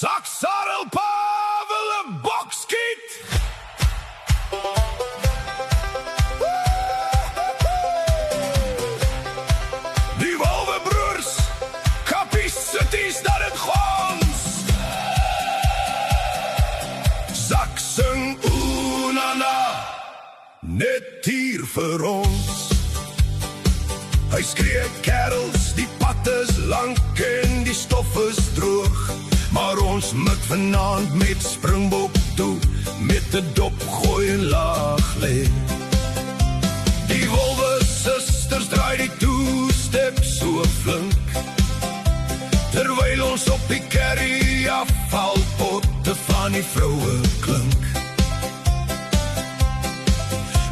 Sak Sarel Pavel 'n bokskiet. Die Wolwe broers, kappies sitties dat het gons. Sak sing oenana, net hier vir ons. Hy skree kerels, die pad is lank en die stof is droog. Maar ons mik vanaand met Springbok toe, met 'n dop gooi en laag lê. Die Wolwe susters draai die two-step so flink, terwyl ons op die carry afvalpotte van die vroue klink.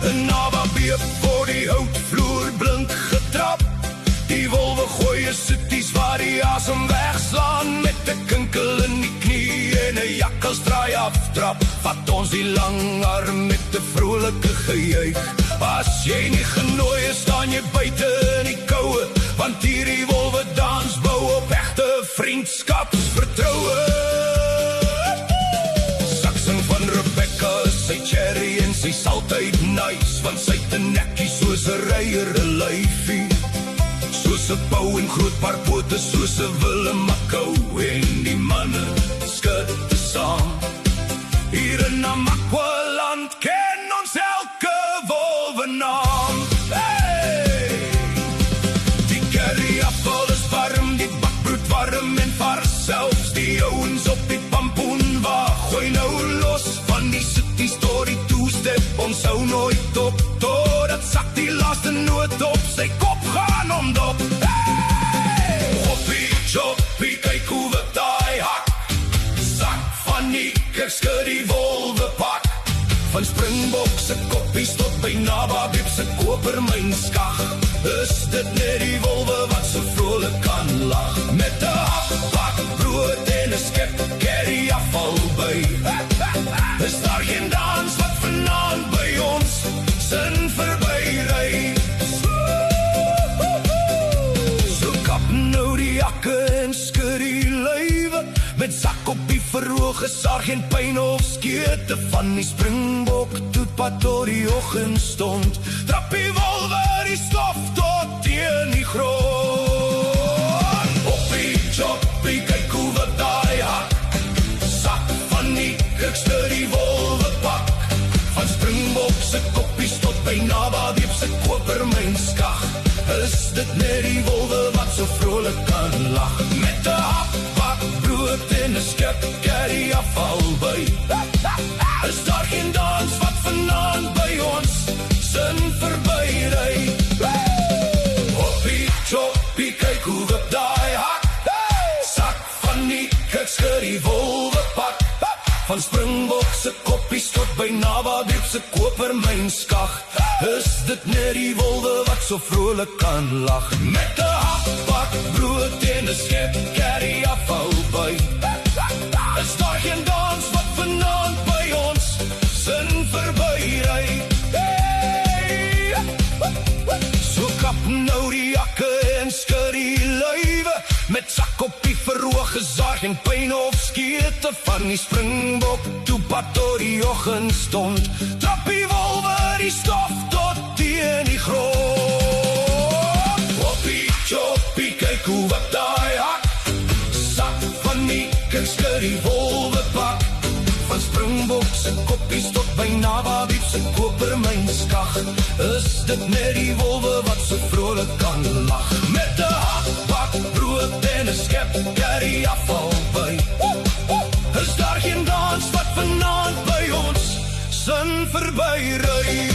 'n Nababeep voor die houtvloer blink getrap. Die Wolwe gooi 'n sitties waar die asem wegslaan, met 'n kinkel in die knie en 'n jakkalsdraai aftrap. Vat ons die lang arm met 'n vrolike gejuig. As jy nie genooi is, staan jy buite in die koue, want hierdie Wolwe dans bou op egte vriendskapsvertroue. Saksin van Rebecca is sy cherry en sy saltyd nice, want sy het 'n nekkie soos 'n reier 'n lyfie. Soos 'n pauw en groot paar pote, soos 'n Willem-Makou, en die manne skud te saam. Hier in Namakwa-land ken ons elke Wolwe naam. Hey! Die curryapfel is warm, die bakbrood warm en vars, selfs die ouens op die pampoen waar gooi nou los. Van die city tot die two-step, ons hou nooit op, totdat Sak die laaste noot op sy kop gaan omdop. Hey! Hoppie, choppie, kyk hoe wat daai hak. Sak van die ek skud die Wolwe pak. Van Springbok se koppies tot by Nababeep se kopermynskag. Is dit net die Wolwe wat so vrolik kan lag? Met 'n happak brood en 'n skep carry afval by. Is daar geen dans wat vanaand by ons sin verbyry? So kap nou die jakke en skud die lywe, met Sak op die verhoog is daar geen pyn of skete. Van die Springbok toetpad tot die oggendstond, trap die Wolwe die stof tot teen die grond. Hoppie, choppie, kyk hoe wat daai hak. Sak van die kukste die Wolwe pak. Van Springbok se koppies tot by Nababeep se kopermynskag. Is dit net die Wolwe wat so vrolik kan lag? Met 'n happak brood en 'n skep carry afval by. Is daar geen dans wat vanaand by ons sin verbyry? Hoppie, choppie, kyk hoe wat daai hak. Sak van die kukske die Wolwe pak. Van Springbok se koppies tot by Nababeep se kopermynskag. Is dit net die Wolwe wat so vrolik kan lag? Met 'n happak brood en 'n skep carry afval by. Is daar geen dans wat vanaand by ons sin verbyry? Hey! So kap nou die jakke en skud die lywe, met Sak op die verhoog is daar geen pyn of skete. Van die Springbok toepad tot die oggendstond, trap die Wolwe die stof tot teen die grond. Hoppie, choppie, kyk hoe wat daai hak. Sak van die kukske die Wolwe pak. Van Springbok se koppies tot by Nababeep se kopermynskag. Is dit net die Wolwe wat so vrolik kan lag? Met 'n happak brood en 'n skep carry afval by. Is daar geen dans wat vanaand by ons sin verbyry?